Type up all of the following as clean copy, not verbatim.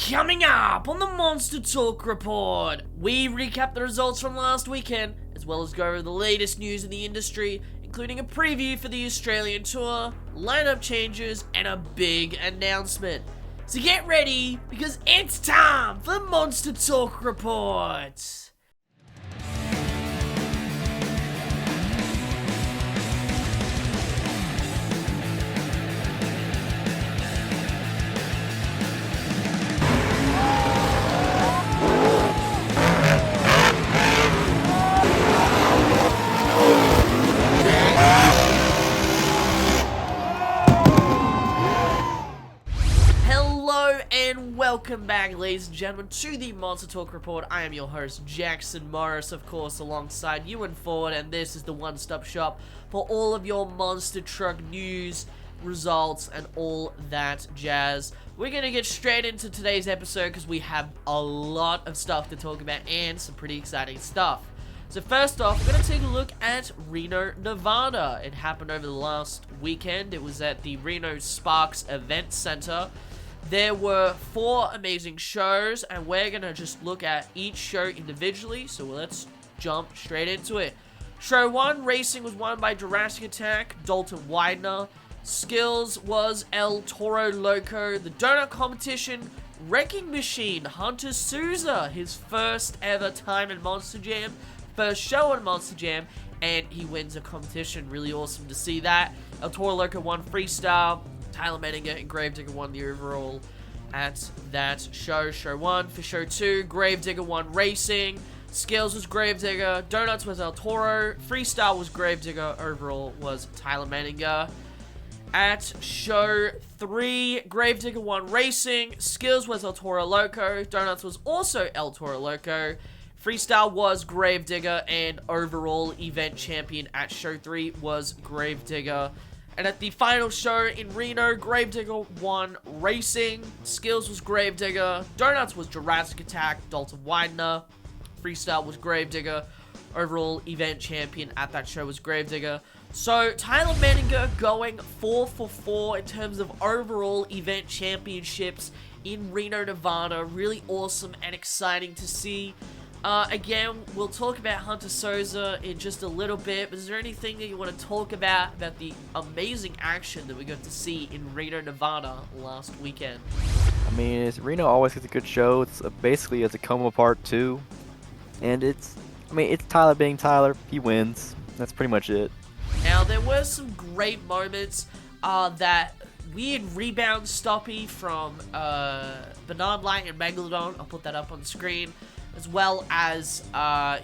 Coming up on the Monster Talk Report, we recap the results from last weekend, as well as go over the latest news in the industry, including a preview for the Australian tour, lineup changes, and a big announcement. So get ready, because it's time for the Monster Talk Report! Welcome back, ladies and gentlemen, to the Monster Talk Report. I am your host, Jackson Morris, of course, alongside Ewan Ford, and this is the one-stop shop for all of your monster truck news, results, and all that jazz. We're going to get straight into today's episode because we have a lot of stuff to talk about and some pretty exciting stuff. So first off, we're going to take a look at Reno, Nevada. It happened over the last weekend. It was at the Reno Sparks Event Center. There were 4 amazing shows, and we're going to just look at each show individually, so let's jump straight into it. Show 1, racing, was won by Jurassic Attack, Dalton Widener. Skills was El Toro Loco. The donut competition, Wrecking Machine, Hunter Souza, his first ever time in Monster Jam, first show in Monster Jam, and he wins a competition. Really awesome to see that. El Toro Loco won freestyle. Tyler Menninger and Gravedigger won the overall at that show. Show 1. For show 2, Gravedigger won racing. Skills was Gravedigger. Donuts was El Toro. Freestyle was Gravedigger. Overall was Tyler Menninger. At show 3, Gravedigger won racing. Skills was El Toro Loco. Donuts was also El Toro Loco. Freestyle was Gravedigger, and overall event champion at show 3 was Gravedigger. And at the final show in Reno, Gravedigger won racing. Skills was Gravedigger. Donuts was Jurassic Attack, Dalton Widener. Freestyle was Gravedigger. Overall event champion at that show was Gravedigger. So Tyler Menninger going 4 for 4 in terms of overall event championships in Reno, Nevada. Really awesome and exciting to see. Again, we'll talk about Hunter Souza in just a little bit, but is there anything that you want to talk about the amazing action that we got to see in Reno, Nevada last weekend? I mean, Reno always gets a good show. It's basically a Tacoma Part 2, and it's Tyler being Tyler. He wins. That's pretty much it. Now, there were some great moments, that weird rebound stoppie from, Bernard Light and Megalodon. I'll put that up on the screen. As well as, Tyler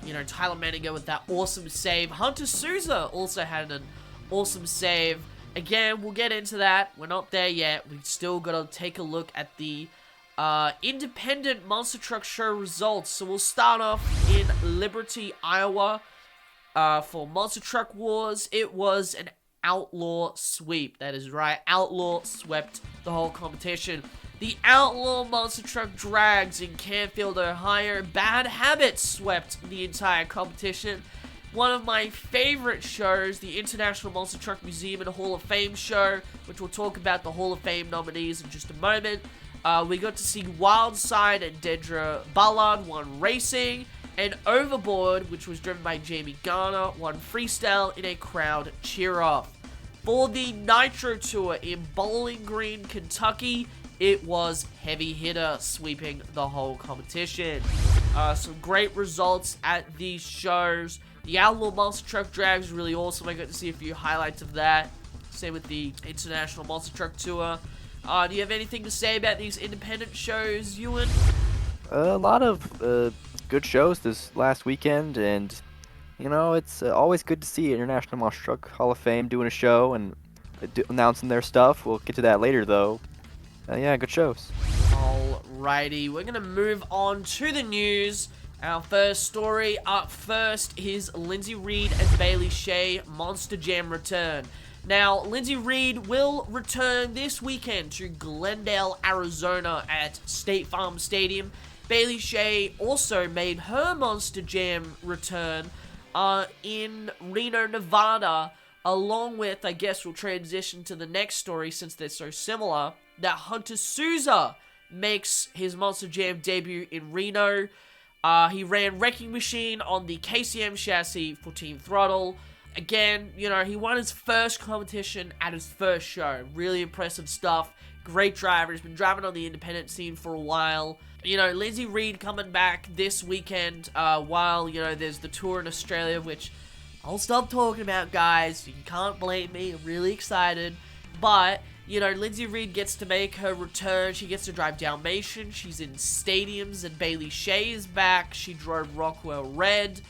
Menninger with that awesome save. Hunter Souza also had an awesome save. Again, we'll get into that. We're not there yet. We've still got to take a look at the independent Monster Truck Show results. So we'll start off in Liberty, Iowa. For Monster Truck Wars, it was an Outlaw sweep. That is right. Outlaw swept the whole competition. The Outlaw Monster Truck Drags in Canfield, Ohio. Bad Habits swept the entire competition. One of my favorite shows, the International Monster Truck Museum and Hall of Fame show, which we'll talk about the Hall of Fame nominees in just a moment. We got to see Wildside and Dedra Ballard won racing, and Overboard, which was driven by Jamie Garner, won freestyle in a crowd cheer-off. For the Nitro Tour in Bowling Green, Kentucky, it was Heavy Hitter sweeping the whole competition. Some great results at these shows. The Outlaw Monster Truck Drag was really awesome. I got to see a few highlights of that. Same with the International Monster Truck Tour. Do you have anything to say about these independent shows, Ewan? A lot of good shows this last weekend, and it's always good to see International Monster Truck Hall of Fame doing a show and announcing their stuff. We'll get to that later, though. Yeah, good shows. Alrighty, we're going to move on to the news. Our first story up first is Lindsay Reed and Bailey Shea Monster Jam return. Now, Lindsay Reed will return this weekend to Glendale, Arizona at State Farm Stadium. Bailey Shea also made her Monster Jam return in Reno, Nevada, along with, I guess we'll transition to the next story since they're so similar, that Hunter Souza makes his Monster Jam debut in Reno. He ran Wrecking Machine on the KCM chassis for Team Throttle. Again, you know, he won his first competition at his first show. Really impressive stuff. Great driver. He's been driving on the independent scene for a while. You know, Lindsay Reed coming back this weekend while, you know, there's the tour in Australia, which I'll stop talking about, guys. You can't blame me. I'm really excited. But, you know, Lindsay Reed gets to make her return. She gets to drive Dalmatian. She's in stadiums, and Bailey Shea is back. She drove Rockwell Red.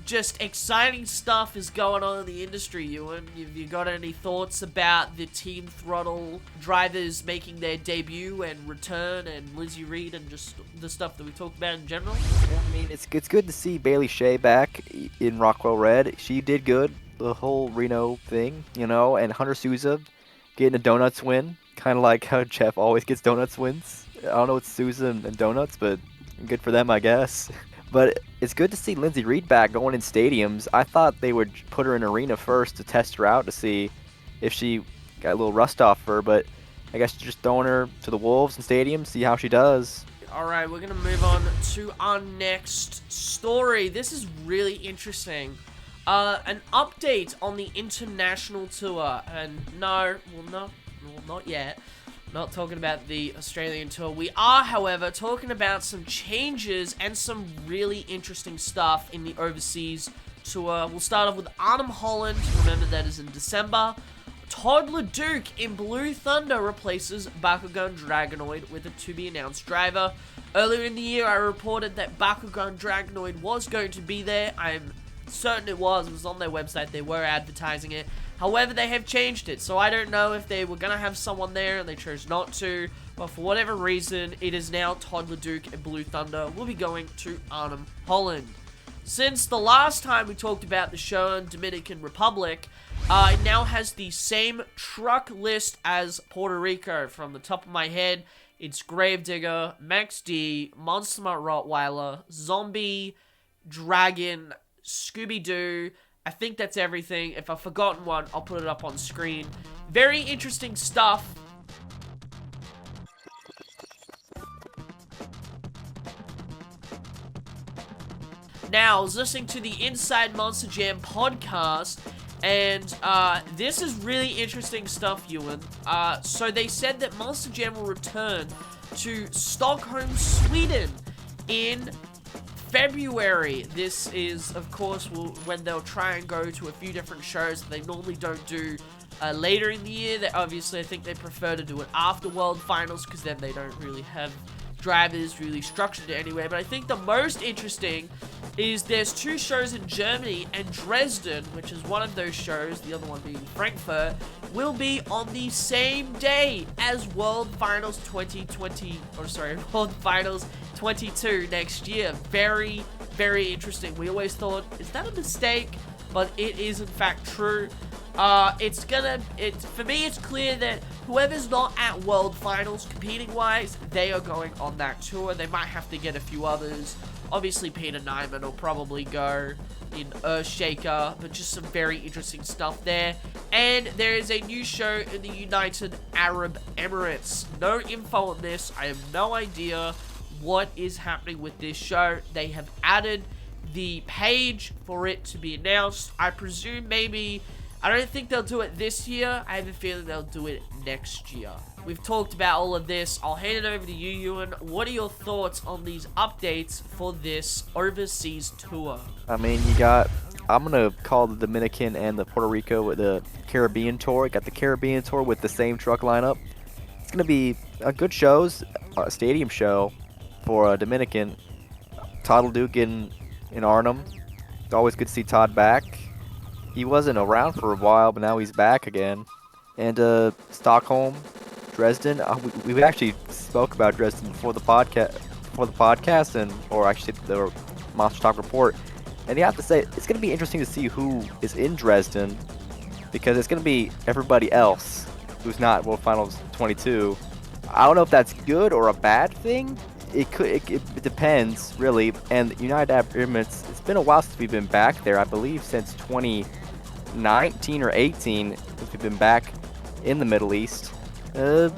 Just exciting stuff is going on in the industry, Ewan. Have you got any thoughts about the Team Throttle drivers making their debut and return, and Lindsay Reed, and just the stuff that we talked about in general? Yeah, I mean, it's good to see Bailey Shea back in Rockwell Red. She did good, the whole Reno thing, you know, and Hunter Souza getting a donuts win, kind of like how Jeff always gets donuts wins. I don't know, it's Souza and donuts, but good for them, I guess. But it's good to see Lindsay Reed back going in stadiums. I thought they would put her in arena first to test her out to see if she got a little rust off her, but I guess just throwing her to the Wolves in stadiums, see how she does. Alright, we're going to move on to our next story. This is really interesting. An update on the international tour. And no, not yet. Not talking about the Australian tour. We are, however, talking about some changes and some really interesting stuff in the overseas tour. We'll start off with Arnhem Holland. Remember, that is in December. Toddler Duke in Blue Thunder replaces Bakugan Dragonoid with a to-be-announced driver. Earlier in the year, I reported that Bakugan Dragonoid was going to be there. I'm certain it was. It was on their website. They were advertising it. However, they have changed it, so I don't know if they were going to have someone there and they chose not to, but for whatever reason, it is now Toddler Duke and Blue Thunder will be going to Arnhem, Holland. Since the last time we talked about the show in Dominican Republic, it now has the same truck list as Puerto Rico. From the top of my head, it's Gravedigger, Max D, Monster Mutt Rottweiler, Zombie, Dragon, Scooby-Doo. I think that's everything. If I've forgotten one, I'll put it up on screen. Very interesting stuff. Now, I was listening to the Inside Monster Jam podcast, and this is really interesting stuff, Ewan. So they said that Monster Jam will return to Stockholm, Sweden in February. This is, of course, when they'll try and go to a few different shows that they normally don't do later in the year. Obviously, I think they prefer to do it after World Finals, because then they don't really have drivers really structured anywhere. But I think the most interesting is there's two shows in Germany, and Dresden, which is one of those shows, the other one being Frankfurt, will be on the same day as World Finals 2020, or sorry, World Finals 22 next year. Very, very interesting. We always thought, is that a mistake? But it is in fact true. For me, it's clear that whoever's not at World Finals competing wise, they are going on that tour. They might have to get a few others. Obviously, Peter Nyman will probably go in Earthshaker, but just some very interesting stuff there. And there is a new show in the United Arab Emirates. No info on this. I have no idea what is happening with this show. They have added the page for it to be announced. I presume maybe, I don't think they'll do it this year. I have a feeling they'll do it next year. We've talked about all of this. I'll hand it over to you, Ewan. What are your thoughts on these updates for this overseas tour? I mean, I'm going to call the Dominican and the Puerto Rico with the Caribbean tour. Got the Caribbean tour with the same truck lineup. It's going to be a good shows, a stadium show for Dominican. Todd will Duke in Arnhem. It's always good to see Todd back. He wasn't around for a while, but now he's back again. And Stockholm, Dresden. We actually spoke about Dresden before the podcast, or actually the MonsterTalk Report. And you have to say, it's going to be interesting to see who is in Dresden, because it's going to be everybody else who's not World Finals 22. I don't know if that's good or a bad thing. It depends, really. And United Arab Emirates, it's been a while since we've been back there. I believe since 2019 or 18 since we've been back in the Middle East. Good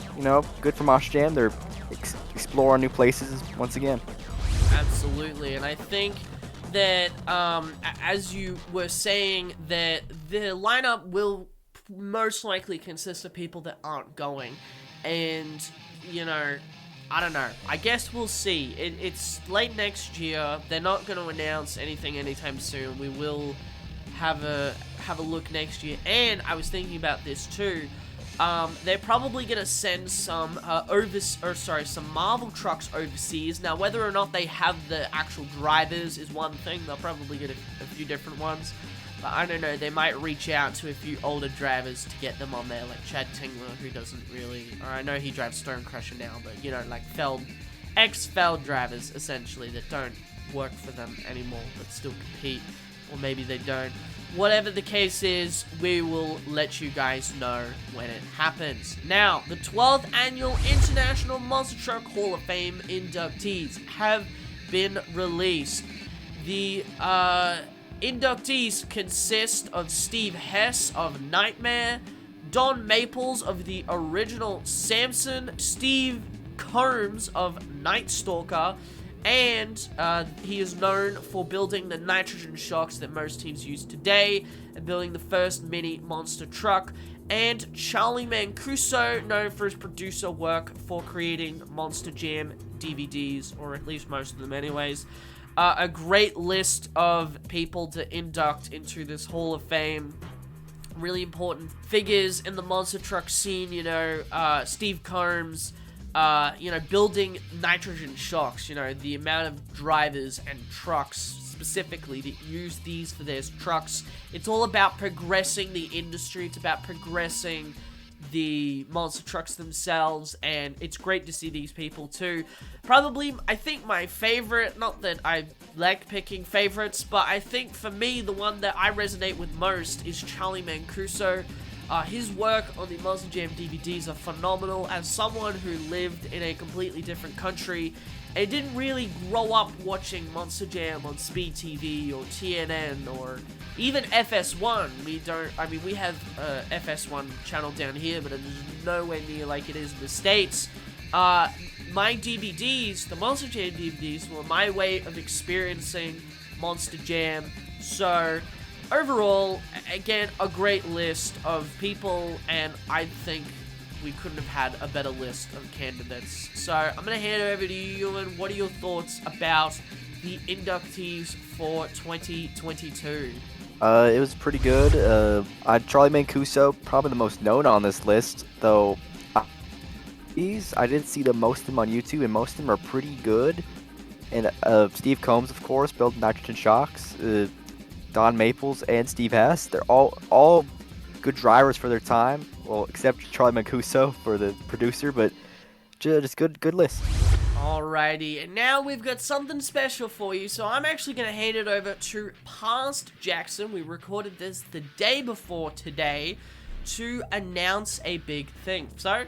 for Monster Jam. They're explore new places once again. Absolutely, and I think that, as you were saying, that the lineup will most likely consist of people that aren't going, and, you know, I don't know. I guess we'll see. It's late next year. They're not going to announce anything anytime soon. We will have a look next year, and I was thinking about this too. They're probably gonna send some some Marvel trucks overseas. Now, whether or not they have the actual drivers is one thing. They'll probably get a few different ones. But I don't know, they might reach out to a few older drivers to get them on there, like Chad Tingler, who doesn't really, or I know he drives Stonecrusher now, but, you know, like ex-Feld drivers, essentially, that don't work for them anymore, but still compete, or maybe they don't. Whatever the case is, we will let you guys know when it happens. Now, the 12th Annual International Monster Truck Hall of Fame inductees have been released. The inductees consist of Steve Hess of Nightmare, Don Maples of the original Samson, Steve Combs of Night Stalker, and he is known for building the nitrogen shocks that most teams use today, and building the first mini monster truck. And Charlie Mancuso, known for his producer work for creating Monster Jam DVDs, or at least most of them anyways. A great list of people to induct into this Hall of Fame. Really important figures in the monster truck scene, you know, Steve Combs, you know, building nitrogen shocks, you know, the amount of drivers and trucks specifically that use these for their trucks. It's all about progressing the industry. It's about progressing the monster trucks themselves, and it's great to see these people too. Probably, I think my favorite, not that I like picking favorites, but I think for me, the one that I resonate with most is Charlie Mancuso. His work on the Monster Jam DVDs are phenomenal. As someone who lived in a completely different country and didn't really grow up watching Monster Jam on Speed TV or TNN or even FS1, we have a FS1 channel down here, but it's nowhere near like it is in the States. My DVDs, the Monster Jam DVDs, were my way of experiencing Monster Jam. So overall, again, a great list of people, and I think we couldn't have had a better list of candidates. So I'm going to hand it over to you, Ewan. What are your thoughts about the inductees for 2022? It was pretty good. Charlie Mancuso, probably the most known on this list, though I did see most of them on YouTube, and most of them are pretty good. And Steve Combs, of course, built nitrogen shocks. Don Maples and Steve Hess, they're all good drivers for their time. Well, except Charlie Mancuso for the producer, but just good list. Alrighty, and now we've got something special for you, so I'm actually going to hand it over to Past Jackson. We recorded this the day before today to announce a big thing. So,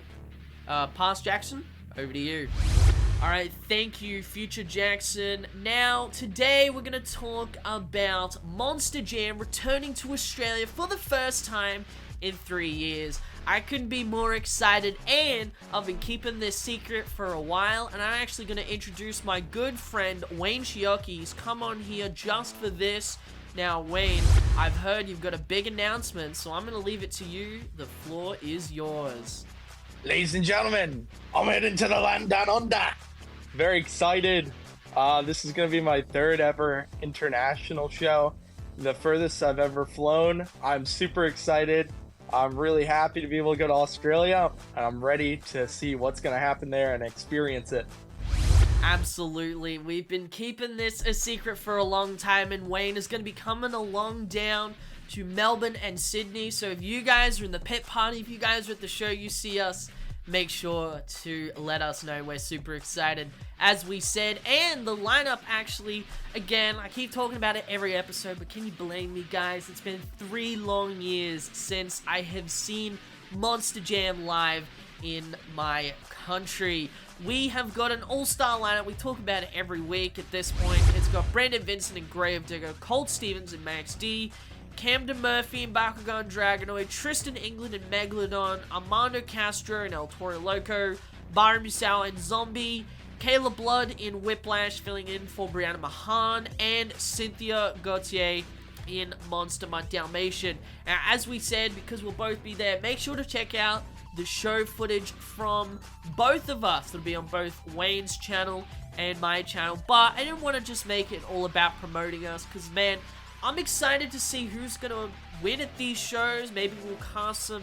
Past Jackson, over to you. Alright, thank you, Future Jackson. Now, today we're going to talk about Monster Jam returning to Australia for the first time in 3 years. I couldn't be more excited, and I've been keeping this secret for a while, and I'm actually going to introduce my good friend, Wayne Chiakis. Come on here just for this. Now, Wayne, I've heard you've got a big announcement, so I'm going to leave it to you. The floor is yours. Ladies and gentlemen, I'm heading to the land down under. Very excited. This is going to be my third ever international show. The furthest I've ever flown. I'm super excited. I'm really happy to be able to go to Australia, and I'm ready to see what's going to happen there and experience it. Absolutely. We've been keeping this a secret for a long time, and Wayne is going to be coming along down to Melbourne and Sydney. So if you guys are in the pit party, if you guys are at the show, you see us, make sure to let us know. We're super excited, as we said. And the lineup, actually, again, I keep talking about it every episode, but can you blame me, guys? It's been 3 long years since I have seen Monster Jam live in my country. We have got an all-star lineup. We talk about it every week at this point. It's got Brandon Vincent and Gravedigger, Colt Stevens and Max D, Camden Murphy and Bakugan Dragonoid, Tristan England and Megalodon, Armando Castro and El Toro Loco, Byron Musao and Zombie, Kayla Blood in Whiplash filling in for Brianna Mahan, and Cynthia Gauthier in Monster My Dalmatian. Now, as we said, because we'll both be there, make sure to check out the show footage from both of us. It'll be on both Wayne's channel and my channel, but I didn't want to just make it all about promoting us, because, man, I'm excited to see who's going to win at these shows. Maybe we'll cast some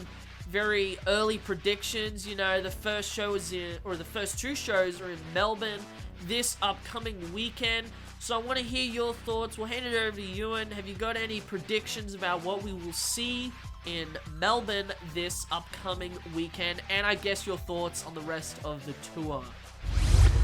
very early predictions. You know, the first show is in, or the first two shows are in Melbourne this upcoming weekend. So I want to hear your thoughts. We'll hand it over to Ewan. Have you got any predictions about what we will see in Melbourne this upcoming weekend? And I guess your thoughts on the rest of the tour.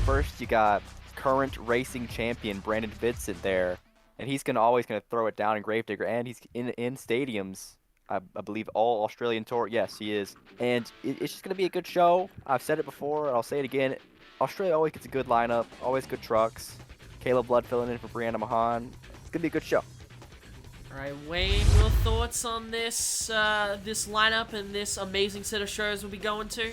First, you got current racing champion Brandon Vincent there, and he's always gonna throw it down in Gravedigger, and he's in stadiums. I believe all Australian tour. Yes, he is, and it's just gonna be a good show. I've said it before, and I'll say it again. Australia always gets a good lineup, always good trucks. Kayla Blood filling in for Brianna Mahan. It's gonna be a good show. All right, Wayne, your thoughts on this this lineup and this amazing set of shows we'll be going to?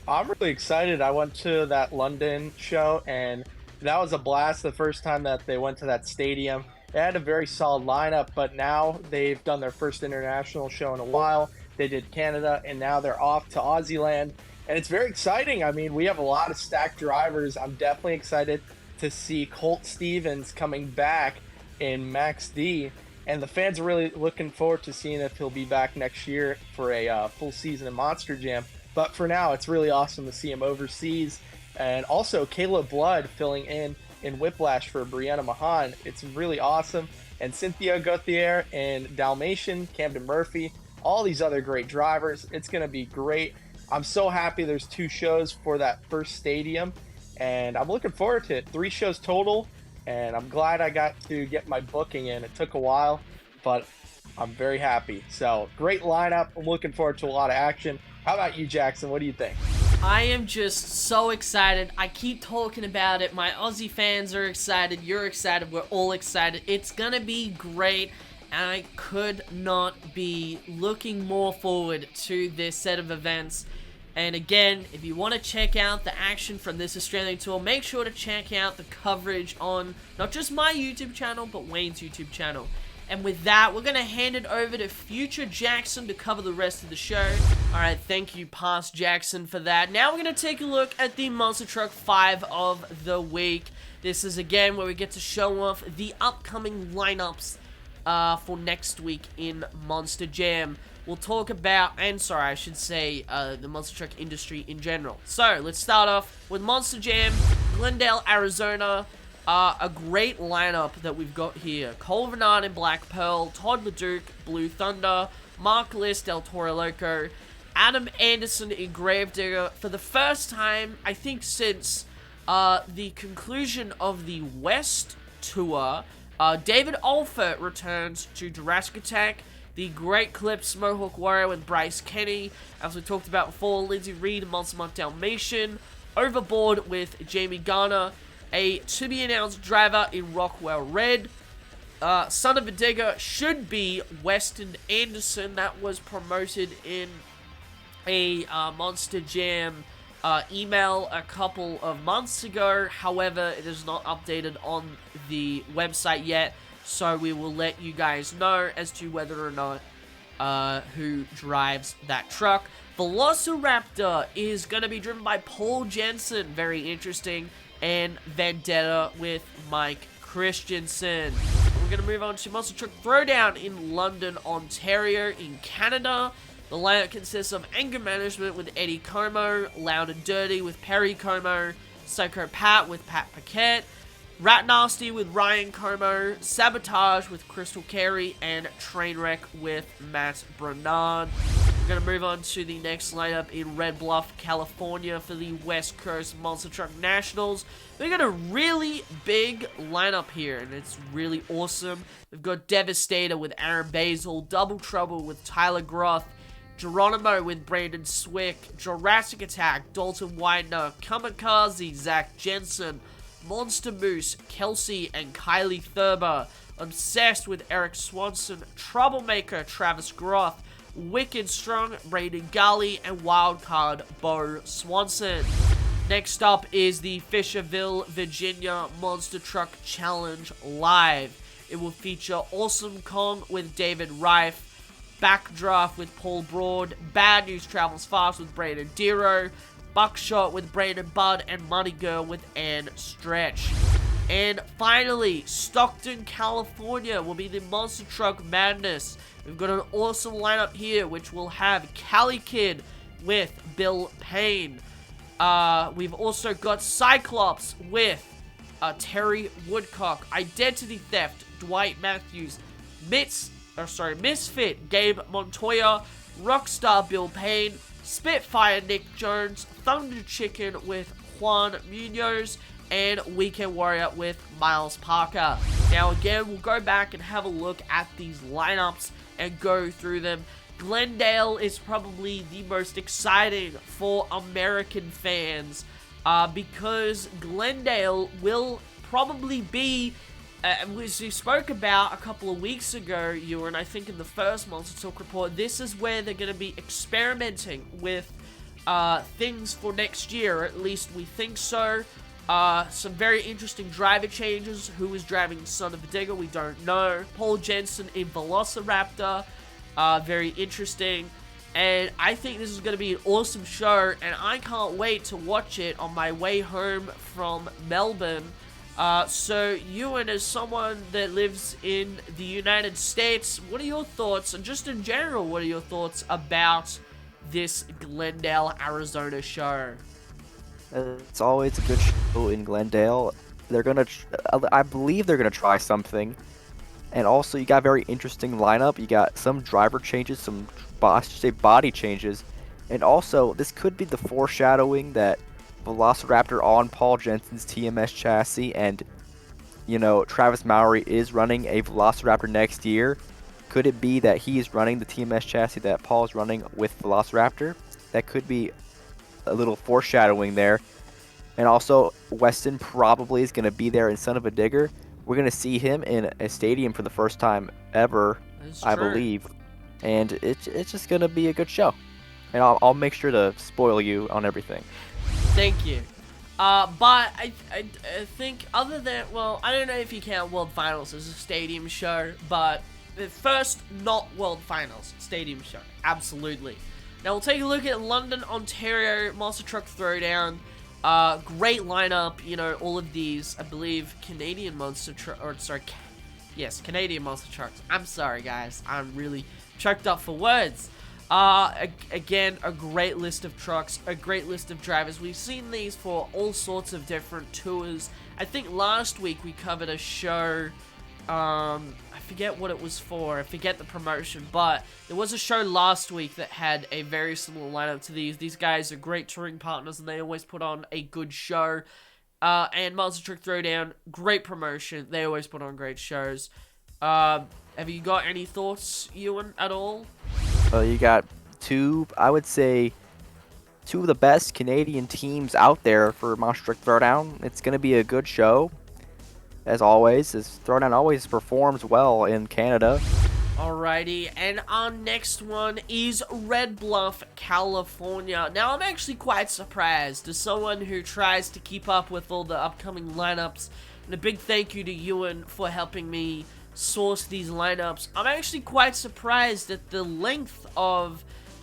I'm really excited. I went to that London show, and that was a blast the first time that they went to that stadium. They had a very solid lineup, but now they've done their first international show in a while. They did Canada, and now they're off to Aussieland, and it's very exciting. I mean, we have a lot of stacked drivers. I'm definitely excited to see Colt Stevens coming back in Max D, and the fans are really looking forward to seeing if he'll be back next year for a full season in Monster Jam. But for now, it's really awesome to see him overseas. And also, Kayla Blood filling in Whiplash for Brianna Mahan. It's really awesome. And Cynthia Gauthier and Dalmatian, Camden Murphy, all these other great drivers. It's going to be great. I'm so happy there's 2 shows for that first stadium, and I'm looking forward to it. 3 shows total, and I'm glad I got to get my booking in. It took a while, but I'm very happy. So, great lineup. I'm looking forward to a lot of action. How about you, Jackson? What do you think? I am just so excited. I keep talking about it. My Aussie fans are excited. You're excited. We're all excited. It's gonna be great. And I could not be looking more forward to this set of events. And again, if you want to check out the action from this Australian tour, make sure to check out the coverage on not just my YouTube channel, but Wayne's YouTube channel. And with that, we're going to hand it over to future Jackson to cover the rest of the show. Alright, thank you, past Jackson, for that. Now we're going to take a look at the Monster Truck 5 of the week. This is, again, where we get to show off the upcoming lineups for next week in Monster Jam. We'll talk about, and sorry, I should say, the monster truck industry in general. So, let's start off with Monster Jam, Glendale, Arizona. A great lineup that we've got here. Cole Vernard in Black Pearl, Todd LeDuc, Blue Thunder, Mark List, Del Toro Loco, Adam Anderson in Gravedigger. For the first time, I think since the conclusion of the West Tour, David Alford returns to Jurassic Attack. The Great Clips Mohawk Warrior with Bryce Kenny. As we talked about before, Lindsay Reed, Monster Month Dalmatian. Overboard with Jamie Garner. A to-be-announced driver in Rockwell Red. Son of a Digger should be Weston Anderson. That was promoted in a Monster Jam email a couple of months ago. However, it is not updated on the website yet. So we will let you guys know as to whether or not who drives that truck. Velociraptor is going to be driven by Paul Jensen. Very interesting. And Vendetta with Mike Christensen. We're going to move on to Monster Truck Throwdown in London, Ontario, in Canada. The lineup consists of Anger Management with Eddie Como, Loud and Dirty with Perry Como, Psycho Pat with Pat Paquette, Rat Nasty with Ryan Como, Sabotage with Crystal Carey, and Trainwreck with Matt Bernard. We're going to move on to the next lineup in Red Bluff, California for the West Coast Monster Truck Nationals. We've got a really big lineup here, and it's really awesome. We've got Devastator with Aaron Basil, Double Trouble with Tyler Groth, Geronimo with Brandon Swick, Jurassic Attack, Dalton Widener, Kamikaze, Zach Jensen, Monster Moose, Kelsey and Kylie Thurber, Obsessed with Eric Swanson, Troublemaker, Travis Groth, Wicked Strong, Braden Gully, and Wildcard, Bo Swanson. Next up is the Fisherville, Virginia Monster Truck Challenge Live. It will feature Awesome Kong with David Rife, Backdraft with Paul Broad, Bad News Travels Fast with Brandon Dero, Buckshot with Brandon Budd, and Money Girl with Ann Stretch. And finally, Stockton, California will be the Monster Truck Madness. We've got an awesome lineup here, which will have Cali Kid with Bill Payne. We've also got Cyclops with Terry Woodcock, Identity Theft, Dwight Matthews, Misfit, Gabe Montoya, Rockstar Bill Payne, Spitfire Nick Jones, Thunder Chicken with Juan Munoz, and Weekend Warrior with Miles Parker. Now again, we'll go back and have a look at these lineups and go through them. Glendale is probably the most exciting for American fans because Glendale will probably be, as we spoke about a couple of weeks ago, and I think in the first Monster Talk Report, this is where they're going to be experimenting with things for next year, or at least we think so. Some very interesting driver changes. Who is driving Son of a Digger, we don't know. Paul Jensen in Velociraptor. Very interesting, and I think this is going to be an awesome show, and I can't wait to watch it on my way home from Melbourne. So Ewan, as someone that lives in the United States, what are your thoughts, and just in general, what are your thoughts about this Glendale, Arizona show? It's always a good show in Glendale. I believe they're gonna try something. And also, you got a very interesting lineup. You got some driver changes, some body changes. And also, this could be the foreshadowing that Velociraptor on Paul Jensen's TMS chassis, and, Travis Mowry is running a Velociraptor next year. Could it be that he is running the TMS chassis that Paul's running with Velociraptor? That could be a little foreshadowing there. And also, Weston probably is going to be there in Son of a Digger. We're going to see him in a stadium for the first time ever, I believe. And it's just going to be a good show. And I'll make sure to spoil you on everything. Thank you. But I think other than, well, I don't know if you count World Finals as a stadium show, but the first not World Finals, stadium show. Absolutely. Now we'll take a look at London, Ontario, Monster Truck Throwdown. Great lineup, all of these, I believe, Canadian Monster Truck, Canadian Monster Trucks. I'm sorry, guys. I'm really choked up for words. Again, a great list of trucks, a great list of drivers. We've seen these for all sorts of different tours. I think last week we covered a show, I forget what it was for, I forget the promotion, but there was a show last week that had a very similar lineup to these. These guys are great touring partners, and they always put on a good show. And Monster Truck Throwdown, great promotion. They always put on great shows. Have you got any thoughts, Ewan, at all? You got I would say, two of the best Canadian teams out there for Monster Truck Throwdown. It's going to be a good show. As always, as Throwdown always performs well in Canada. Alrighty, and our next one is Red Bluff, California. Now, I'm actually quite surprised as someone who tries to keep up with all the upcoming lineups, and a big thank you to Ewan for helping me source these lineups. I'm actually quite surprised at the length of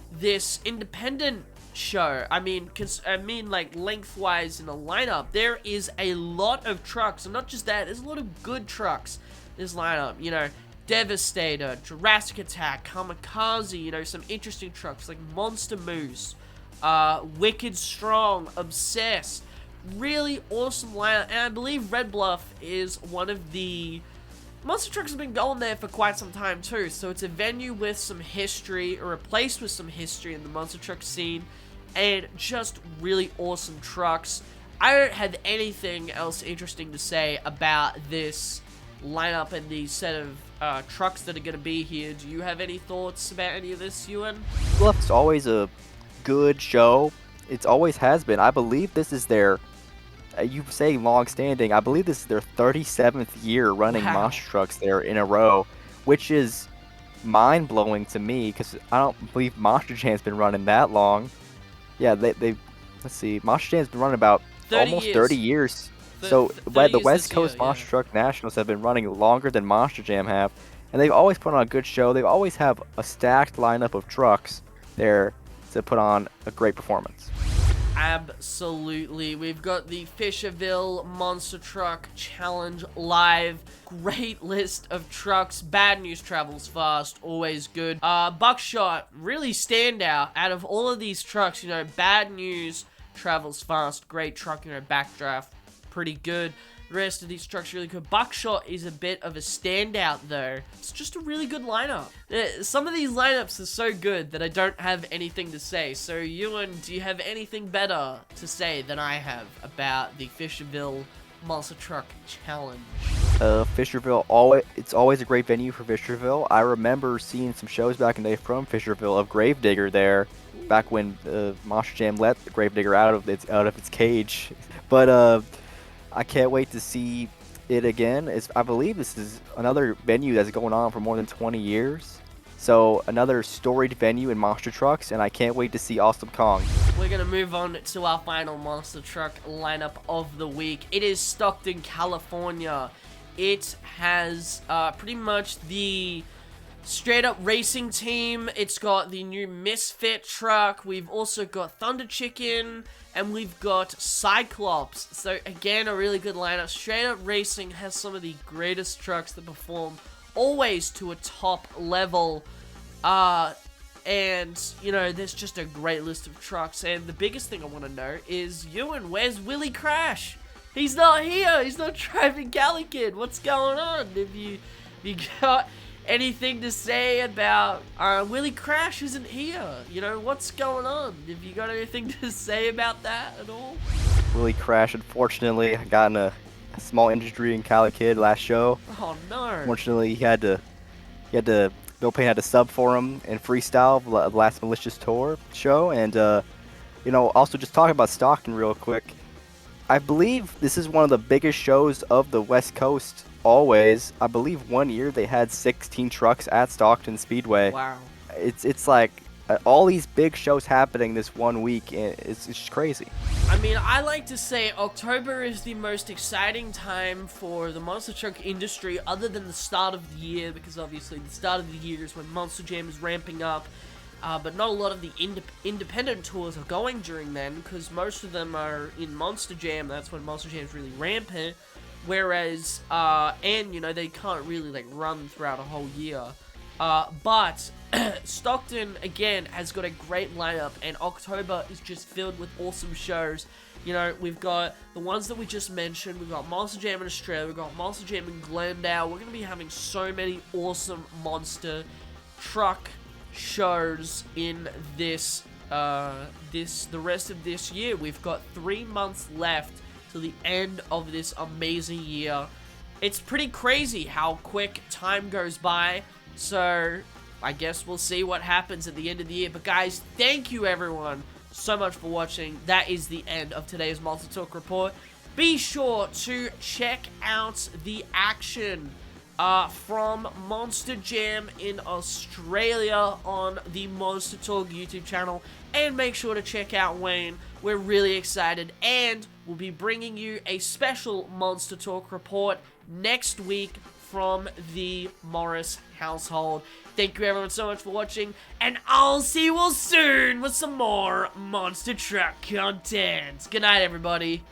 this independent show. I mean, like lengthwise in the lineup, there is a lot of trucks, and not just that, there's a lot of good trucks in this lineup. Devastator, Jurassic Attack, Kamikaze, some interesting trucks like Monster Moose, Wicked Strong, Obsessed. Really awesome lineup, and I believe Red Bluff is one of the Monster Trucks have been going there for quite some time too, so it's a venue with some history, or a place with some history in the Monster Truck scene, and just really awesome trucks. I don't have anything else interesting to say about this lineup and the set of trucks that are going to be here. Do you have any thoughts about any of this, Ewan? Bluff's always a good show. It always has been. I believe this is their you say long-standing. I believe this is their 37th year running Monster Trucks there in a row, which is mind-blowing to me because I don't believe Monster Jam's been running that long. Yeah, they've let's see, Monster Jam's been running about 30 almost years. 30 years. Th- So th- 30 the years West this Coast year, Monster yeah. Truck Nationals have been running longer than Monster Jam have, and they've always put on a good show. They always have a stacked lineup of trucks there to put on a great performance. Absolutely. We've got the Fisherville Monster Truck Challenge live. Great list of trucks. Bad News travels fast. Always good. Buckshot, really standout. Out of all of these trucks, you know, Bad News travels fast. Great truck, you know, backdraft. Pretty good. The rest of these trucks are really good. Buckshot is a bit of a standout, though. It's just a really good lineup. Some of these lineups are so good that I don't have anything to say. So, Ewan, do you have anything better to say than I have about the Fisherville Monster Truck Challenge? Fisherville, it's always a great venue for Fisherville. I remember seeing some shows back in the day from Fisherville of Gravedigger there, back when Monster Jam let the Gravedigger out of its cage. But I can't wait to see it again. I believe this is another venue that's going on for more than 20 years. So another storied venue in monster trucks, and I can't wait to see Awesome Kong. We're going to move on to our final monster truck lineup of the week. It is Stockton, California. It has pretty much the straight up racing team. It's got the new Misfit truck. We've also got Thunder Chicken, and we've got Cyclops. So again, a really good lineup. Straight up racing has some of the greatest trucks that perform always to a top level. And you know, there's just a great list of trucks. And the biggest thing I want to know is, Ewan, where's Willie Crash? He's not here. He's not driving Calican. What's going on? Have you got anything to say about Willie Crash isn't here? You know, what's going on? Have you got anything to say about that at all? Willie Crash, unfortunately, got in a small injury in Cali Kid last show. Oh no. Unfortunately, Bill Payne had to sub for him in freestyle the last Malicious Tour show. And you know, also just talking about Stockton real quick, I believe this is one of the biggest shows of the West Coast always. I believe one year they had 16 trucks at Stockton Speedway. Wow. It's like all these big shows happening this one week, and it's just crazy. I mean, I like to say October is the most exciting time for the monster truck industry other than the start of the year, because obviously the start of the year is when Monster Jam is ramping up. But not a lot of the independent tours are going during then, because most of them are in Monster Jam. That's when Monster Jam is really rampant. Whereas, and you know, they can't really like run throughout a whole year. But Stockton again has got a great lineup, and October is just filled with awesome shows. You know, we've got the ones that we just mentioned. We've got Monster Jam in Australia. We've got Monster Jam in Glendale. We're gonna be having so many awesome monster truck shows in the rest of this year. We've got 3 months left to the end of this amazing year. It's pretty crazy how quick time goes by, so I guess we'll see what happens at the end of the year. But guys, thank you everyone so much for watching. That is the end of today's MonsterTalk Report. Be sure to check out the action from Monster Jam in Australia on the MonsterTalk YouTube channel, and make sure to check out Wayne. We're really excited, and we'll be bringing you a special MonsterTalk Report next week from the Morris household. Thank you everyone so much for watching, and I'll see you all soon with some more Monster Truck content. Good night, everybody.